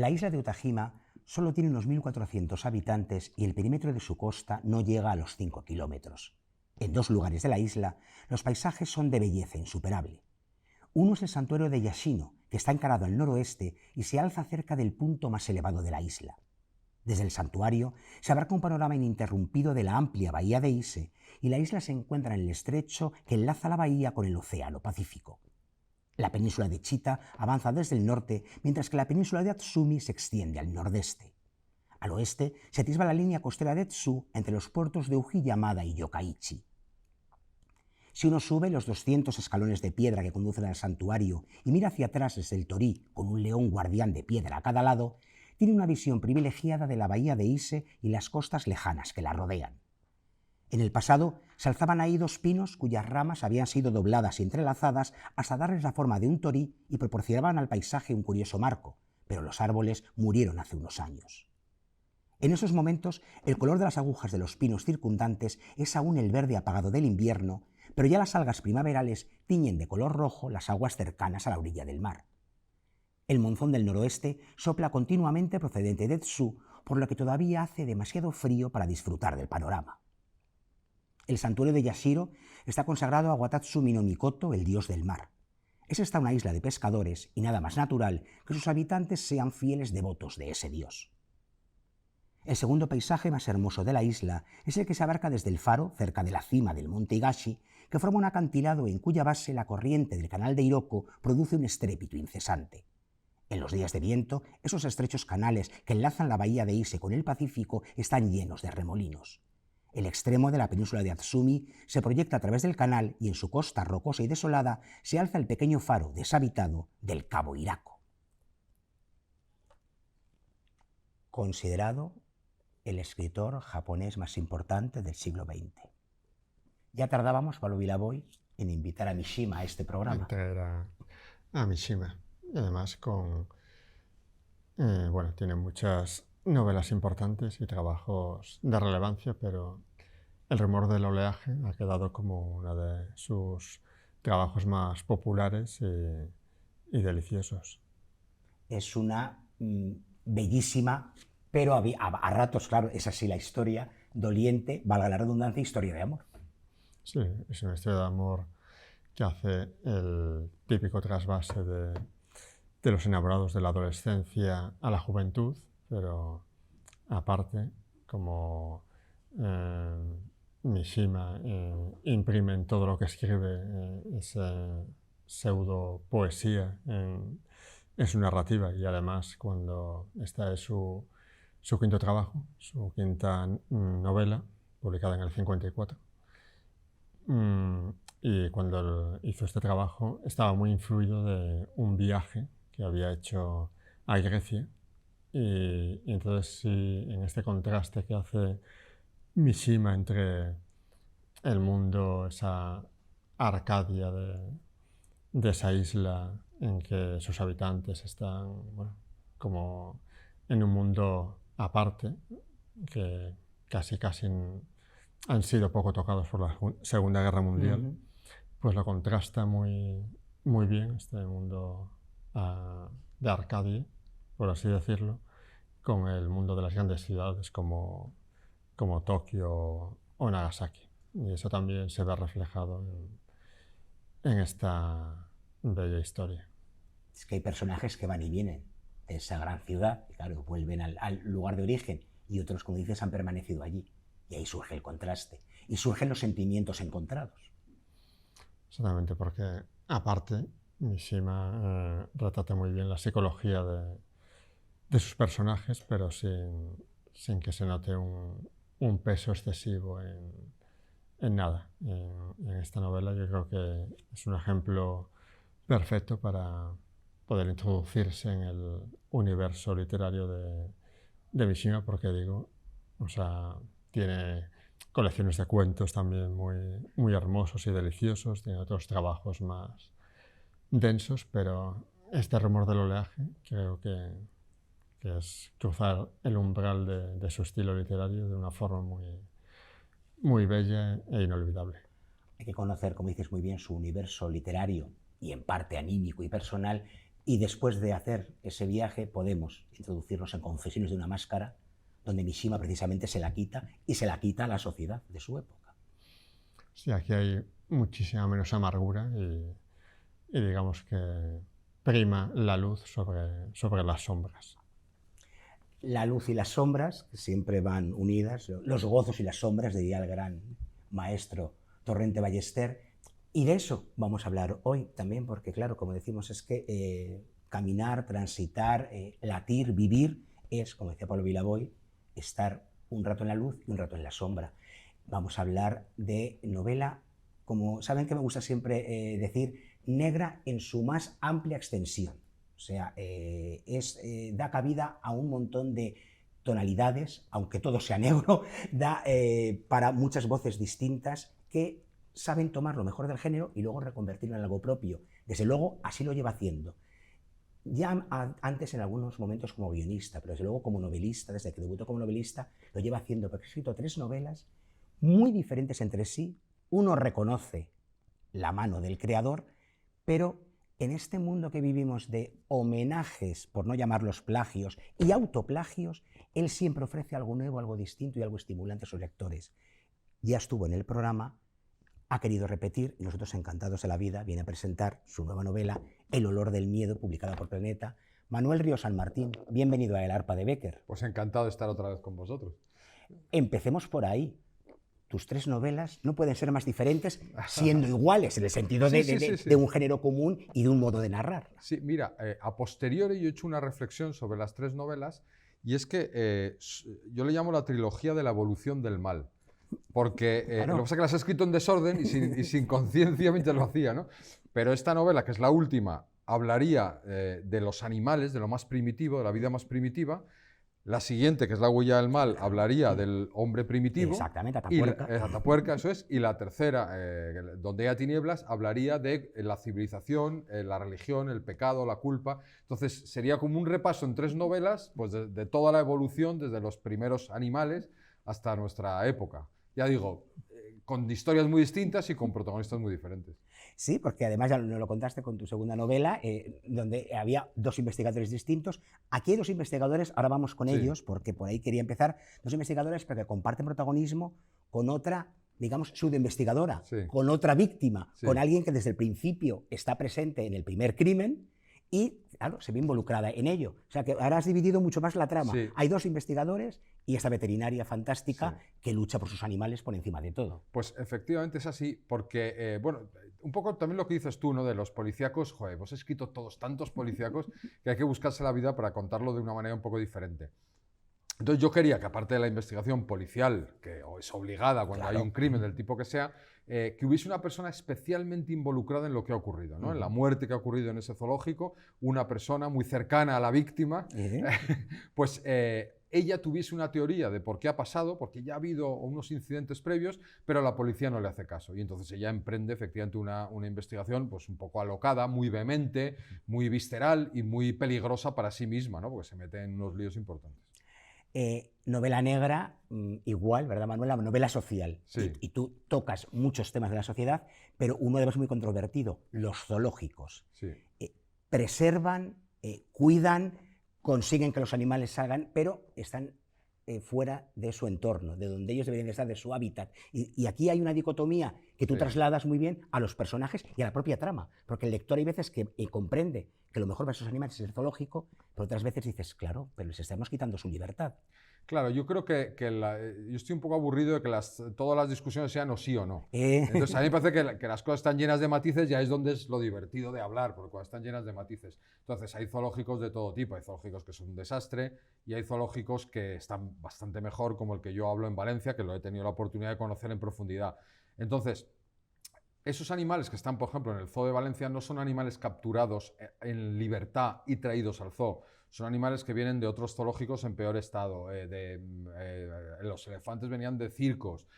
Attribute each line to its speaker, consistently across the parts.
Speaker 1: La isla de Otajima solo tiene unos 1.400 habitantes y el perímetro de su costa no llega a los 5 kilómetros. En dos lugares de la isla, los paisajes son de belleza insuperable. Uno es el santuario de Yashino, que está encarado al noroeste y se alza cerca del punto más elevado de la isla. Desde el santuario se abarca un panorama ininterrumpido de la amplia bahía de Ise y la isla se encuentra en el estrecho que enlaza la bahía con el Océano Pacífico. La península de Chita avanza desde el norte, mientras que la península de Atsumi se extiende al nordeste. Al oeste se atisba la línea costera de Tsu entre los puertos de Uji-Yamada y Yokkaichi. Si uno sube los 200 escalones de piedra que conducen al santuario y mira hacia atrás desde el torii con un león guardián de piedra a cada lado, tiene una visión privilegiada de la bahía de Ise y las costas lejanas que la rodean. En el pasado se alzaban ahí dos pinos cuyas ramas habían sido dobladas y entrelazadas hasta darles la forma de un torii y proporcionaban al paisaje un curioso marco, pero los árboles murieron hace unos años. En esos momentos, el color de las agujas de los pinos circundantes es aún el verde apagado del invierno, pero ya las algas primaverales tiñen de color rojo las aguas cercanas a la orilla del mar. El monzón del noroeste sopla continuamente procedente de Tsu, por lo que todavía hace demasiado frío para disfrutar del panorama. El santuario de Yashiro está consagrado a Watatsumi no Mikoto, el dios del mar. Es esta una isla de pescadores y nada más natural que sus habitantes sean fieles devotos de ese dios. El segundo paisaje más hermoso de la isla es el que se abarca desde el faro, cerca de la cima del monte Higashi, que forma un acantilado en cuya base la corriente del canal de Hiroko produce un estrépito incesante. En los días de viento, esos estrechos canales que enlazan la bahía de Ise con el Pacífico están llenos de remolinos. El extremo de la península de Atsumi se proyecta a través del canal y en su costa rocosa y desolada se alza el pequeño faro deshabitado del Cabo Hirako. Considerado el escritor japonés más importante del siglo XX. Ya tardábamos, Pablo Vilaboy, en invitar a Mishima a este programa.
Speaker 2: Traer a Mishima. Y además tiene muchas novelas importantes y trabajos de relevancia, pero El rumor del oleaje ha quedado como uno de sus trabajos más populares y deliciosos.
Speaker 1: Es una bellísima, pero a ratos, claro, es así la historia, doliente, valga la redundancia, historia de amor.
Speaker 2: Sí, es una historia de amor que hace el típico trasvase de los enamorados de la adolescencia a la juventud, pero aparte, como Mishima imprime en todo lo que escribe esa pseudo poesía en su narrativa, y además cuando esta es su quinto trabajo, su quinta novela, publicada en el 54. Y cuando hizo este trabajo estaba muy influido de un viaje que había hecho a Grecia, y entonces sí, en este contraste que hace Mishima entre el mundo, esa Arcadia de esa isla en que sus habitantes están como en un mundo aparte, que casi han sido poco tocados por la Segunda Guerra Mundial, pues lo contrasta muy, muy bien este mundo de Arcadia, por así decirlo, con el mundo de las grandes ciudades como Tokio o Nagasaki. Y eso también se ve reflejado en esta bella historia.
Speaker 1: Es que hay personajes que van y vienen de esa gran ciudad, y claro, vuelven al lugar de origen, y otros, como dices, han permanecido allí. Y ahí surge el contraste, y surgen los sentimientos encontrados.
Speaker 2: Exactamente, porque aparte Mishima retrata muy bien la psicología de sus personajes, pero sin que se note un peso excesivo en nada. En esta novela yo creo que es un ejemplo perfecto para poder introducirse en el universo literario de Mishima, porque tiene colecciones de cuentos también muy, muy hermosos y deliciosos, tiene otros trabajos más densos, pero este rumor del oleaje creo que es cruzar el umbral de su estilo literario de una forma muy, muy bella e inolvidable.
Speaker 1: Hay que conocer, como dices muy bien, su universo literario y en parte anímico y personal, Y después de hacer ese viaje podemos introducirnos en Confesiones de una máscara, donde Mishima precisamente se la quita y se la quita a la sociedad de su época.
Speaker 2: Sí, aquí hay muchísima menos amargura y digamos que prima la luz sobre las sombras.
Speaker 1: La luz y las sombras, que siempre van unidas, los gozos y las sombras, diría el gran maestro Torrente Ballester. Y de eso vamos a hablar hoy también, porque claro, como decimos, es que caminar, transitar, latir, vivir, es, como decía Pablo Vilaboy, estar un rato en la luz y un rato en la sombra. Vamos a hablar de novela, como saben que me gusta siempre decir, negra en su más amplia extensión. O sea, da cabida a un montón de tonalidades, aunque todo sea negro, da para muchas voces distintas que saben tomar lo mejor del género y luego reconvertirlo en algo propio. Desde luego, así lo lleva haciendo. Ya antes en algunos momentos como guionista, pero desde luego como novelista, desde que debutó como novelista, lo lleva haciendo, porque ha escrito 3 novelas muy diferentes entre sí. Uno reconoce la mano del creador, pero en este mundo que vivimos de homenajes, por no llamarlos plagios, y autoplagios, él siempre ofrece algo nuevo, algo distinto y algo estimulante a sus lectores. Ya estuvo en el programa, ha querido repetir y nosotros encantados de la vida viene a presentar su nueva novela El olor del miedo, publicada por Planeta. Manuel Río San Martín, bienvenido a El arpa de Bécquer.
Speaker 3: Pues encantado de estar otra vez con vosotros.
Speaker 1: Empecemos por ahí. Tus 3 novelas no pueden ser más diferentes siendo iguales en el sentido de un género común y de un modo de narrar.
Speaker 3: Sí, mira, a posteriori yo he hecho una reflexión sobre las 3 novelas y es que yo le llamo la trilogía de la evolución del mal. Porque
Speaker 1: Claro.
Speaker 3: lo que pasa es que las he escrito en desorden y sin conciencia mientras lo hacía, ¿no? Pero esta novela, que es la última, hablaría de los animales, de lo más primitivo, de la vida más primitiva. La siguiente, que es La huella del mal, hablaría del hombre primitivo.
Speaker 1: Exactamente, Atapuerca.
Speaker 3: Atapuerca, eso es. Y la tercera, Donde haya tinieblas, hablaría de la civilización, la religión, el pecado, la culpa. Entonces, sería como un repaso en 3 novelas pues de toda la evolución, desde los primeros animales hasta nuestra época. Ya digo, con historias muy distintas y con protagonistas muy diferentes.
Speaker 1: Sí, porque además ya nos lo contaste con tu segunda novela, donde había 2 investigadores distintos. Aquí hay 2 investigadores, ahora vamos con ellos, porque por ahí quería empezar. 2 investigadores que comparten protagonismo con otra, digamos, pseudoinvestigadora, con otra víctima, con alguien que desde el principio está presente en el primer crimen y, claro, se ve involucrada en ello. O sea que ahora has dividido mucho más la trama.
Speaker 3: Sí.
Speaker 1: Hay 2 investigadores y esta veterinaria fantástica que lucha por sus animales por encima de todo.
Speaker 3: Pues efectivamente es así, porque, bueno, un poco también lo que dices tú, ¿no? De los policíacos, joder, vos he escrito tantos policíacos que hay que buscarse la vida para contarlo de una manera un poco diferente. Entonces yo quería que, aparte de la investigación policial, que es obligada cuando hay un crimen del tipo que sea, que hubiese una persona especialmente involucrada en lo que ha ocurrido, ¿no? En la muerte que ha ocurrido en ese zoológico, una persona muy cercana a la víctima, pues ella tuviese una teoría de por qué ha pasado, porque ya ha habido unos incidentes previos, pero la policía no le hace caso. Y entonces ella emprende efectivamente una investigación pues un poco alocada, muy vehemente, muy visceral y muy peligrosa para sí misma, ¿no? Porque se mete en unos líos importantes.
Speaker 1: Novela negra, igual, ¿verdad, Manuela? Novela social.
Speaker 3: Sí.
Speaker 1: Y tú tocas muchos temas de la sociedad, pero uno de ellos muy controvertido, los zoológicos.
Speaker 3: Sí.
Speaker 1: Preservan, cuidan, consiguen que los animales salgan, pero están fuera de su entorno, de donde ellos deberían estar, de su hábitat. Y aquí hay una dicotomía que tú trasladas muy bien a los personajes y a la propia trama, porque el lector hay veces que comprende que lo mejor para esos animales es el zoológico, pero otras veces dices, claro, pero les estamos quitando su libertad.
Speaker 3: Claro, yo creo que yo estoy un poco aburrido de que todas las discusiones sean o sí o no. Entonces a mí me parece que las cosas están llenas de matices, ya es donde es lo divertido de hablar, porque cuando están llenas de matices. Entonces hay zoológicos de todo tipo, hay zoológicos que son un desastre y hay zoológicos que están bastante mejor, como el que yo hablo en Valencia, que lo he tenido la oportunidad de conocer en profundidad. Entonces, esos animales que están, por ejemplo, en el Zoo de Valencia no son animales capturados en libertad y traídos al zoo. Son animales que vienen de otros zoológicos en peor estado. Los elefantes venían de circos.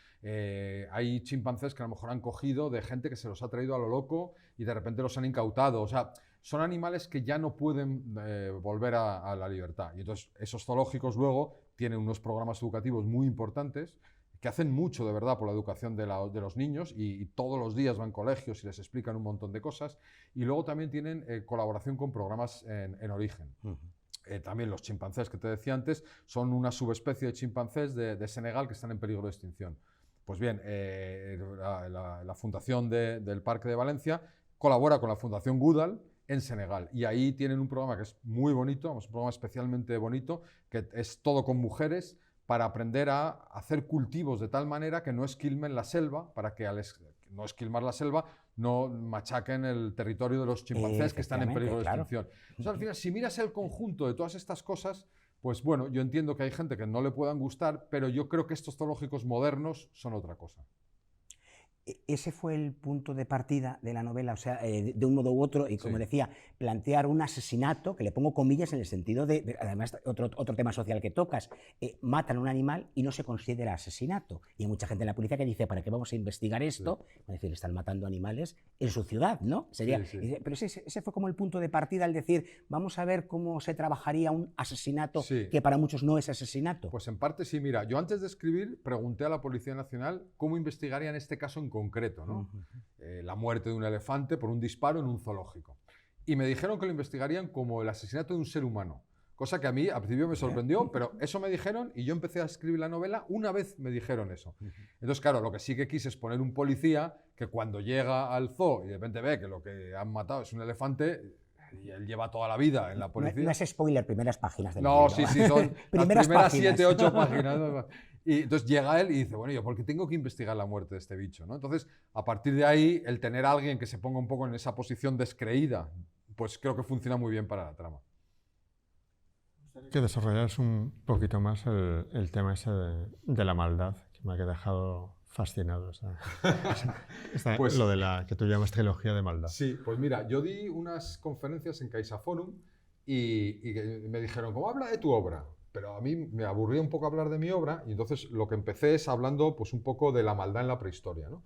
Speaker 3: Hay chimpancés que a lo mejor han cogido de gente que se los ha traído a lo loco y de repente los han incautado. O sea, son animales que ya no pueden volver a la libertad. Y entonces esos zoológicos luego tienen unos programas educativos muy importantes que hacen mucho de verdad por la educación de los niños y todos los días van a colegios y les explican un montón de cosas. Y luego también tienen colaboración con programas en origen. También los chimpancés que te decía antes son una subespecie de chimpancés de Senegal que están en peligro de extinción. Pues bien, la fundación del Parque de Valencia colabora con la Fundación Goodall en Senegal y ahí tienen un programa que es muy bonito, un programa especialmente bonito, que es todo con mujeres para aprender a hacer cultivos de tal manera que no esquilmen la selva, para que al no esquilmar la selva no machaquen el territorio de los chimpancés que están en peligro de extinción. Entonces, al final, si miras el conjunto de todas estas cosas, pues bueno, yo entiendo que hay gente que no le puedan gustar, pero yo creo que estos zoológicos modernos son otra cosa.
Speaker 1: Ese fue el punto de partida de la novela, o sea, de un modo u otro, y como decía, plantear un asesinato, que le pongo comillas en el sentido de además, otro tema social que tocas, matan a un animal y no se considera asesinato. Y hay mucha gente en la policía que dice, ¿para qué vamos a investigar esto? Es decir, están matando animales en su ciudad, ¿no? Sería, pero ese fue como el punto de partida, al decir, vamos a ver cómo se trabajaría un asesinato que para muchos no es asesinato.
Speaker 3: Pues en parte sí, mira, yo antes de escribir pregunté a la Policía Nacional cómo investigarían este caso en concreto, ¿no? La muerte de un elefante por un disparo en un zoológico. Y me dijeron que lo investigarían como el asesinato de un ser humano, cosa que a mí al principio me sorprendió, pero eso me dijeron y yo empecé a escribir la novela una vez me dijeron eso. Entonces, claro, lo que sí que quise es poner un policía que cuando llega al zoo y de repente ve que lo que han matado es un elefante, y él lleva toda la vida en la policía.
Speaker 1: No es spoiler, primeras páginas del
Speaker 3: libro.
Speaker 1: No,
Speaker 3: sí, son las primeras 7, 8 páginas. Y entonces llega él y dice, bueno, ¿yo por qué tengo que investigar la muerte de este bicho? ¿No? Entonces, a partir de ahí, el tener a alguien que se ponga un poco en esa posición descreída, pues creo que funciona muy bien para la trama.
Speaker 2: Que desarrollaras un poquito más el tema ese de la maldad, que me ha dejado fascinado. Pues, lo de la que tú llamas trilogía de maldad.
Speaker 3: Sí, pues mira, yo di unas conferencias en CaixaForum y me dijeron, ¿cómo habla de tu obra? Pero a mí me aburría un poco hablar de mi obra y entonces lo que empecé es hablando pues, un poco de la maldad en la prehistoria, ¿no?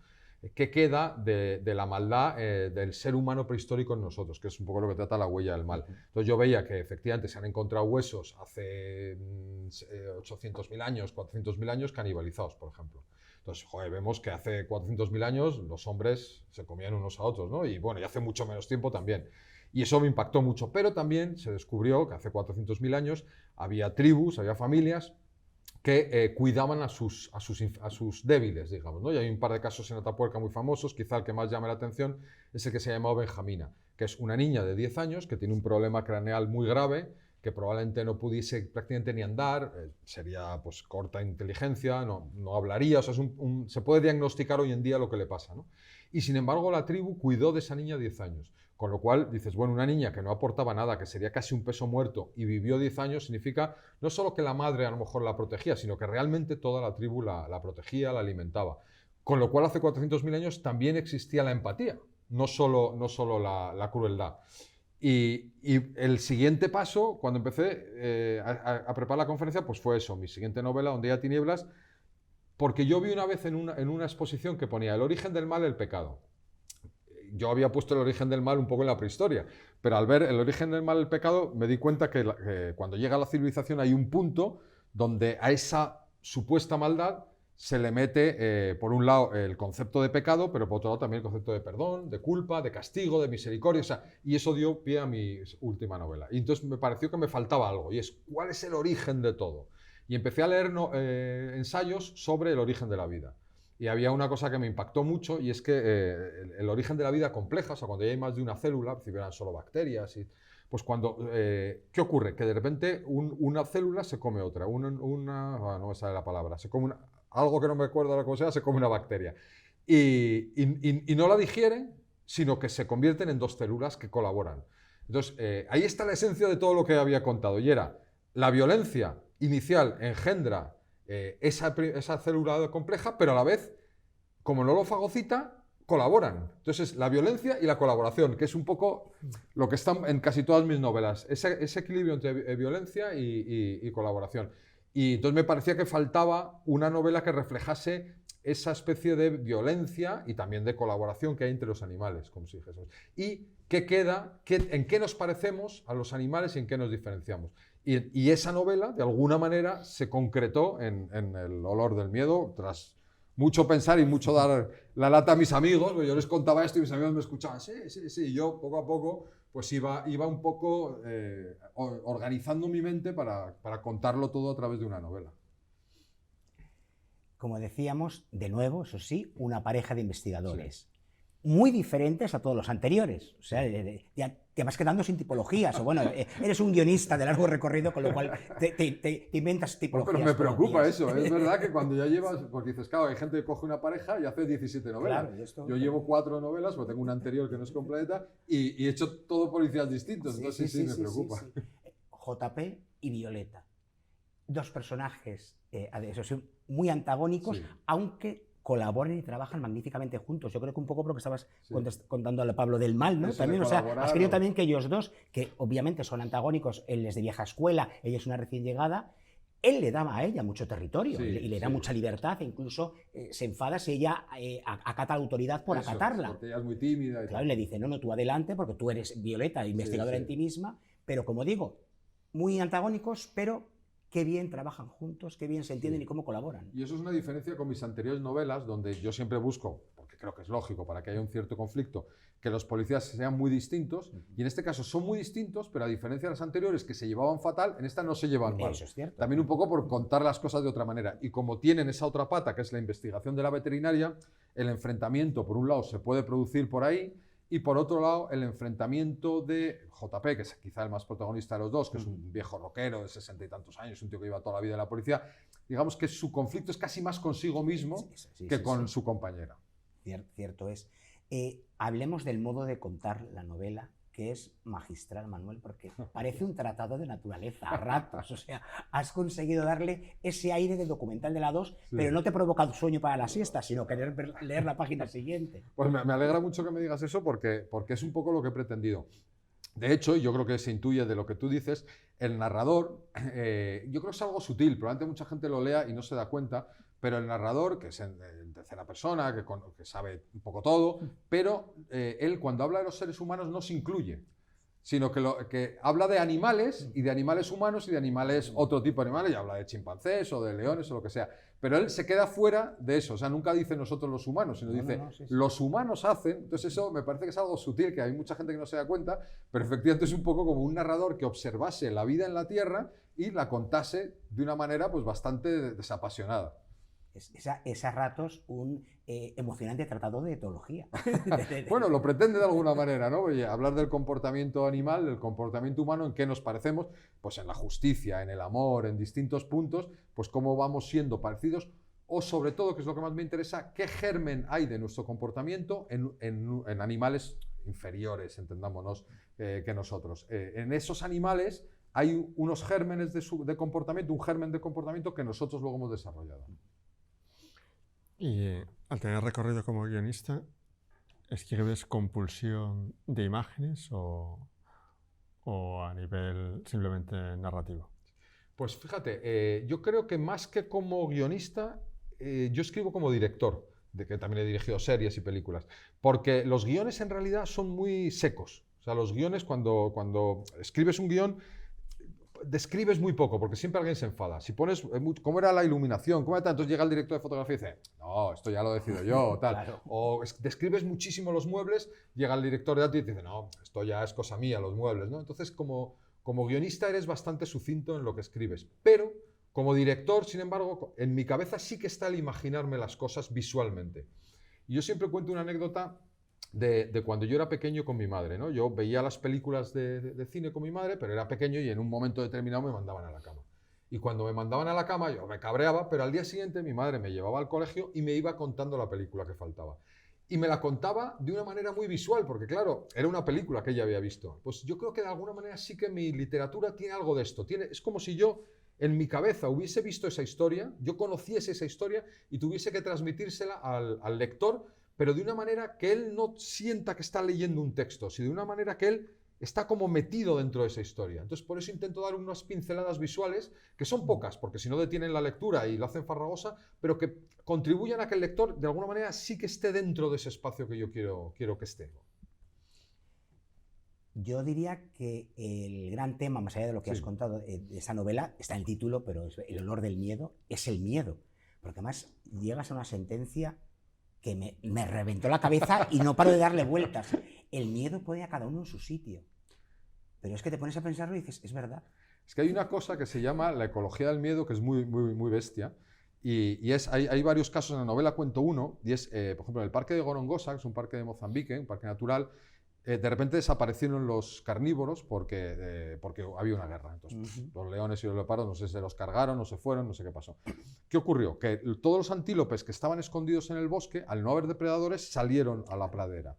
Speaker 3: ¿Qué queda de la maldad del ser humano prehistórico en nosotros? Que es un poco lo que trata La huella del mal. Entonces yo veía que efectivamente se han encontrado huesos hace 800.000 años, 400.000 años canibalizados, por ejemplo. Entonces, joder, vemos que hace 400.000 años los hombres se comían unos a otros, ¿no? Y bueno, y hace mucho menos tiempo también. Y eso me impactó mucho, pero también se descubrió que hace 400.000 años había tribus, había familias que cuidaban a sus débiles, digamos, ¿no? Y hay un par de casos en Atapuerca muy famosos, quizá el que más llame la atención es el que se ha llamado Benjamina, que es una niña de 10 años que tiene un problema craneal muy grave, que probablemente no pudiese prácticamente ni andar, sería pues corta inteligencia, no hablaría, o sea, se puede diagnosticar hoy en día lo que le pasa, ¿no? Y sin embargo la tribu cuidó de esa niña 10 años. Con lo cual dices, bueno, una niña que no aportaba nada, que sería casi un peso muerto y vivió 10 años, significa no solo que la madre a lo mejor la protegía, sino que realmente toda la tribu la protegía, la alimentaba. Con lo cual hace 400.000 años también existía la empatía, no solo la crueldad. Y el siguiente paso, cuando empecé a preparar la conferencia, pues fue eso, mi siguiente novela, Donde haya tinieblas, porque yo vi una vez en una exposición que ponía el origen del mal, el pecado. Yo había puesto el origen del mal un poco en la prehistoria, pero al ver el origen del mal, el pecado, me di cuenta que cuando llega la civilización hay un punto donde a esa supuesta maldad se le mete, por un lado, el concepto de pecado, pero por otro lado también el concepto de perdón, de culpa, de castigo, de misericordia, o sea, y eso dio pie a mi última novela. Y entonces me pareció que me faltaba algo, y es, ¿cuál es el origen de todo? Y empecé a leer ensayos sobre el origen de la vida. Y había una cosa que me impactó mucho y es que el origen de la vida compleja, o sea, cuando ya hay más de una célula, si eran solo bacterias, pues cuando, ¿qué ocurre? Que de repente una célula se come otra, no me sale la palabra, se come algo que no me acuerdo cómo sea, se come una bacteria. Y no la digieren, sino que se convierten en dos células que colaboran. Entonces, ahí está la esencia de todo lo que había contado, y era la violencia inicial engendra esa célula compleja, pero a la vez, como no lo fagocita, colaboran. Entonces, la violencia y la colaboración, que es un poco lo que está en casi todas mis novelas, ese equilibrio entre violencia y colaboración. Y entonces me parecía que faltaba una novela que reflejase esa especie de violencia y también de colaboración que hay entre los animales, como si dijésemos. Y qué queda, en qué nos parecemos a los animales y en qué nos diferenciamos. Y esa novela, de alguna manera, se concretó en El olor del miedo, tras mucho pensar y mucho dar la lata a mis amigos. Yo les contaba esto y mis amigos me escuchaban, sí, sí, sí. Y yo, poco a poco, pues iba un poco organizando mi mente para contarlo todo a través de una novela.
Speaker 1: Como decíamos, de nuevo, eso sí, una pareja de investigadores. Sí. Muy diferentes a todos los anteriores. O sea, te vas quedando sin tipologías. O bueno, eres un guionista de largo recorrido, con lo cual te inventas tipologías.
Speaker 3: Pero me preocupa eso. Es verdad que cuando ya llevas... Porque dices, claro, hay gente que coge una pareja y hace 17 novelas. Claro, yo llevo 4 novelas, porque tengo una anterior que no es completa, y he hecho todo policías distintos. Entonces sí, me preocupa.
Speaker 1: Sí. JP y Violeta. 2 personajes, eso sí, muy antagónicos, aunque colaboran y trabajan magníficamente juntos. Yo creo que un poco por lo que estabas contando a Pablo del Mal, ¿no?
Speaker 3: Eso
Speaker 1: también, o sea, has querido también que ellos dos, que obviamente son antagónicos, él es de vieja escuela, ella es una recién llegada, él le da a ella mucho territorio y le da mucha libertad, e incluso se enfada si ella acata la autoridad por acatarla.
Speaker 3: Porque ella es muy tímida.
Speaker 1: Claro, y le dice, no, tú adelante, porque tú eres Violeta, investigadora en ti misma, pero como digo, muy antagónicos, pero qué bien trabajan juntos, qué bien se entienden y cómo colaboran.
Speaker 3: Y eso es una diferencia con mis anteriores novelas, donde yo siempre busco, porque creo que es lógico para que haya un cierto conflicto, que los policías sean muy distintos, y en este caso son muy distintos, pero a diferencia de las anteriores que se llevaban fatal, en esta no se llevan mal.
Speaker 1: Eso es cierto.
Speaker 3: También un poco por contar las cosas de otra manera. Y como tienen esa otra pata, que es la investigación de la veterinaria, el enfrentamiento, por un lado, se puede producir por ahí, y por otro lado, el enfrentamiento de JP, que es quizá el más protagonista de los dos, que es un viejo rockero de 60 y tantos años, un tío que lleva toda la vida en la policía, digamos que su conflicto es casi más consigo mismo que con su compañera.
Speaker 1: Cierto es. Hablemos del modo de contar la novela, que es magistral, Manuel, porque parece un tratado de naturaleza a ratos. O sea, has conseguido darle ese aire de documental de la 2, pero no te provoca sueño para la siesta, sino querer leer la página siguiente.
Speaker 3: Pues me alegra mucho que me digas eso, porque es un poco lo que he pretendido. De hecho, yo creo que se intuye de lo que tú dices, el narrador, yo creo que es algo sutil, probablemente mucha gente lo lea y no se da cuenta, pero el narrador, que es en tercera persona, que sabe un poco todo, pero él cuando habla de los seres humanos no se incluye, sino que habla de animales, y de animales humanos y de animales, otro tipo de animales, y habla de chimpancés o de leones o lo que sea, pero él se queda fuera de eso, o sea, nunca dice nosotros los humanos, sino dice los humanos hacen. Entonces eso me parece que es algo sutil, que hay mucha gente que no se da cuenta, pero efectivamente es un poco como un narrador que observase la vida en la Tierra y la contase de una manera pues bastante desapasionada.
Speaker 1: Es a ratos un emocionante tratado de etología.
Speaker 3: Bueno, lo pretende de alguna manera, ¿no? Oye, hablar del comportamiento animal, del comportamiento humano, en qué nos parecemos, pues en la justicia, en el amor, en distintos puntos, pues cómo vamos siendo parecidos, o sobre todo, que es lo que más me interesa, qué germen hay de nuestro comportamiento en animales inferiores, entendámonos, que nosotros. En esos animales hay unos gérmenes de comportamiento, un germen de comportamiento que nosotros luego hemos desarrollado.
Speaker 2: Y al tener recorrido como guionista, ¿escribes compulsión de imágenes o a nivel simplemente narrativo?
Speaker 3: Pues fíjate, yo creo que más que como guionista, yo escribo como director, de que también he dirigido series y películas, porque los guiones en realidad son muy secos. O sea, los guiones, cuando escribes un guión, describes muy poco, porque siempre alguien se enfada. Si pones cómo era la iluminación, cómo era tal, entonces llega el director de fotografía y dice, no, esto ya lo decido yo, tal.
Speaker 1: Claro.
Speaker 3: O describes muchísimo los muebles, llega el director de arte y te dice, no, esto ya es cosa mía, los muebles, ¿no? Entonces, como guionista eres bastante sucinto en lo que escribes, pero como director, sin embargo, en mi cabeza sí que está el imaginarme las cosas visualmente. Y yo siempre cuento una anécdota de cuando yo era pequeño con mi madre, ¿no? Yo veía las películas de cine con mi madre, pero era pequeño y en un momento determinado me mandaban a la cama. Y cuando me mandaban a la cama yo me cabreaba, pero al día siguiente mi madre me llevaba al colegio y me iba contando la película que faltaba. Y me la contaba de una manera muy visual, porque claro, era una película que ella había visto. Pues yo creo que de alguna manera sí que mi literatura tiene algo de esto. Es como si yo en mi cabeza hubiese visto esa historia, yo conociese esa historia y tuviese que transmitírsela al lector, pero de una manera que él no sienta que está leyendo un texto, sino de una manera que él está como metido dentro de esa historia. Entonces, por eso intento dar unas pinceladas visuales, que son pocas, porque si no detienen la lectura y lo hacen farragosa, pero que contribuyan a que el lector, de alguna manera, sí que esté dentro de ese espacio que yo quiero que esté.
Speaker 1: Yo diría que el gran tema, más allá de lo que has contado, de esa novela, está en el título, pero el olor del miedo es el miedo. Porque además llegas a una sentencia que me reventó la cabeza y no paro de darle vueltas. El miedo pone a cada uno en su sitio. Pero es que te pones a pensarlo y dices, es verdad.
Speaker 3: Es que hay una cosa que se llama la ecología del miedo, que es muy, muy, muy bestia. Hay varios casos en la novela, cuento uno, y es, por ejemplo, en el parque de Gorongosa, que es un parque de Mozambique, un parque natural, de repente desaparecieron los carnívoros porque había una guerra. Entonces, los leones y los leopardos, no sé si se los cargaron, no se fueron, no sé qué pasó. ¿Qué ocurrió? Que todos los antílopes que estaban escondidos en el bosque, al no haber depredadores, salieron a la pradera.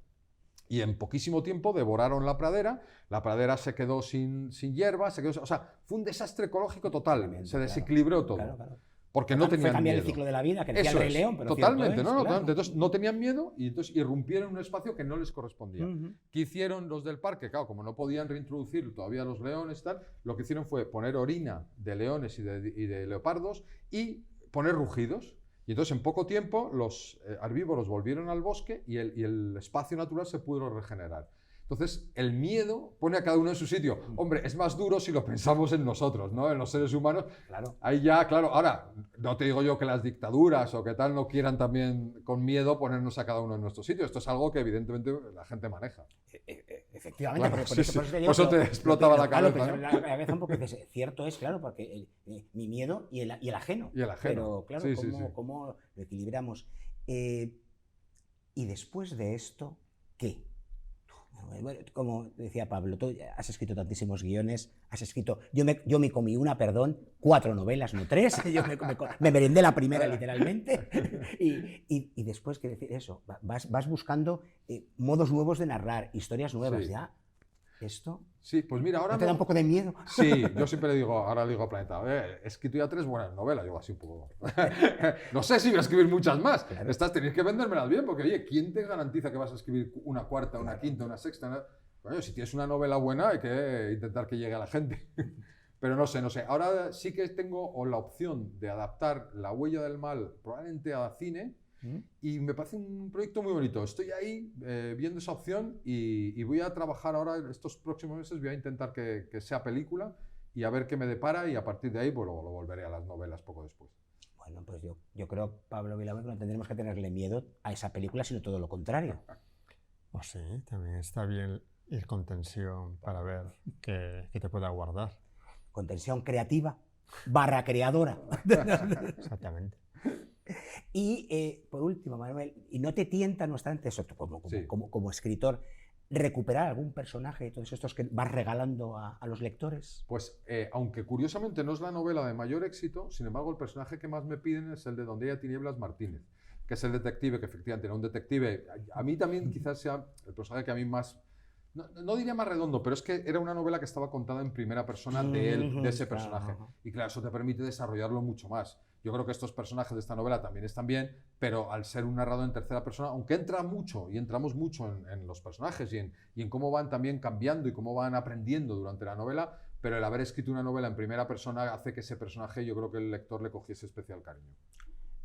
Speaker 3: Y en poquísimo tiempo devoraron la pradera se quedó sin hierba, o sea, fue un desastre ecológico total, se desequilibró todo. Claro. Porque no tenían
Speaker 1: cambiar
Speaker 3: miedo.
Speaker 1: El ciclo de la vida, que decía el Rey León, pero
Speaker 3: totalmente,
Speaker 1: cierto es, claro.
Speaker 3: Entonces no tenían miedo y entonces irrumpieron en un espacio que no les correspondía. ¿Qué hicieron los del parque? Claro, como no podían reintroducir todavía los leones y tal, lo que hicieron fue poner orina de leones y de leopardos y poner rugidos. Y entonces en poco tiempo los herbívoros volvieron al bosque y el espacio natural se pudo regenerar. Entonces, el miedo pone a cada uno en su sitio. Hombre, es más duro si lo pensamos en nosotros, ¿no? En los seres humanos.
Speaker 1: Claro.
Speaker 3: Ahí ya, claro, ahora, no te digo yo que las dictaduras o que tal no quieran también con miedo ponernos a cada uno en nuestro sitio. Esto es algo que evidentemente la gente maneja.
Speaker 1: Efectivamente,
Speaker 3: claro,
Speaker 1: por
Speaker 3: eso te explotaba la cabeza.
Speaker 1: Claro, la cabeza un poco dices, cierto es, claro, porque mi miedo y el ajeno.
Speaker 3: Y el ajeno.
Speaker 1: Pero claro, ¿cómo lo equilibramos? Y después de esto, ¿qué? Como decía Pablo, tú has escrito tantísimos guiones, yo me comí 4 novelas, no 3, yo me merendé la primera literalmente, y después, ¿qué decir? Eso, vas buscando modos nuevos de narrar, historias nuevas, ya. ¿Esto?
Speaker 3: Sí, pues mira, ahora...
Speaker 1: ¿No te da un poco de miedo?
Speaker 3: Sí, yo siempre le digo, ahora le digo a Planeta, he escrito ya 3 buenas novelas, yo así un poco... No sé si voy a escribir muchas más, claro. Tenéis que vendérmelas bien, porque oye, ¿quién te garantiza que vas a escribir una cuarta, una quinta, una sexta? Bueno, si tienes una novela buena hay que intentar que llegue a la gente. Pero no sé, ahora sí que tengo la opción de adaptar La huella del mal probablemente a cine, y me parece un proyecto muy bonito. Estoy ahí viendo esa opción y voy a trabajar ahora, estos próximos meses, voy a intentar que sea película y a ver qué me depara, y a partir de ahí pues, lo volveré a las novelas poco después.
Speaker 1: Bueno, pues yo creo, Pablo Vilabuena, que no tendremos que tenerle miedo a esa película, sino todo lo contrario.
Speaker 2: Pues sí, también está bien ir con tensión para ver qué te pueda guardar.
Speaker 1: Con tensión creativa / creadora.
Speaker 2: Exactamente.
Speaker 1: Y por último, Manuel, ¿y no te tienta, no obstante, eso, como escritor, recuperar algún personaje de todos estos que vas regalando a los lectores?
Speaker 3: Pues, aunque curiosamente no es la novela de mayor éxito, sin embargo, el personaje que más me piden es el de Donde haya tinieblas Martínez, que es el detective, que efectivamente era un detective. A mí también quizás sea el personaje que a mí más... No diría más redondo, pero es que era una novela que estaba contada en primera persona de ese personaje. Y claro, eso te permite desarrollarlo mucho más. Yo creo que estos personajes de esta novela también están bien, pero al ser un narrador en tercera persona, aunque entramos mucho en los personajes y en cómo van también cambiando y cómo van aprendiendo durante la novela, pero el haber escrito una novela en primera persona hace que ese personaje, yo creo que el lector le cogiese especial cariño.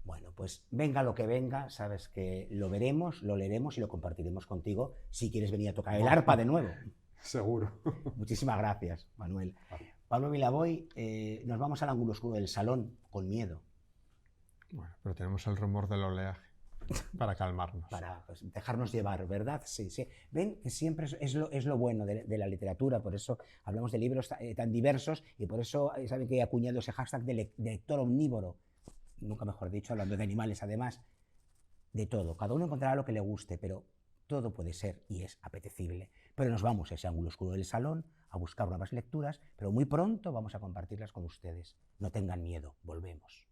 Speaker 1: Bueno, pues venga lo que venga, sabes que lo veremos, lo leeremos y lo compartiremos contigo si quieres venir a tocar el arpa de nuevo.
Speaker 3: Seguro.
Speaker 1: Muchísimas gracias, Manuel. Pablo Vilaboy, nos vamos al ángulo oscuro del salón con miedo.
Speaker 2: Bueno, pero tenemos el rumor del oleaje para calmarnos.
Speaker 1: Para dejarnos llevar, ¿verdad? Sí, sí. Ven que siempre es lo bueno de la literatura, por eso hablamos de libros tan diversos y por eso saben que he acuñado ese hashtag de lector omnívoro. Nunca mejor dicho, hablando de animales además, de todo. Cada uno encontrará lo que le guste, pero todo puede ser y es apetecible. Pero nos vamos a ese ángulo oscuro del salón a buscar nuevas lecturas, pero muy pronto vamos a compartirlas con ustedes. No tengan miedo, volvemos.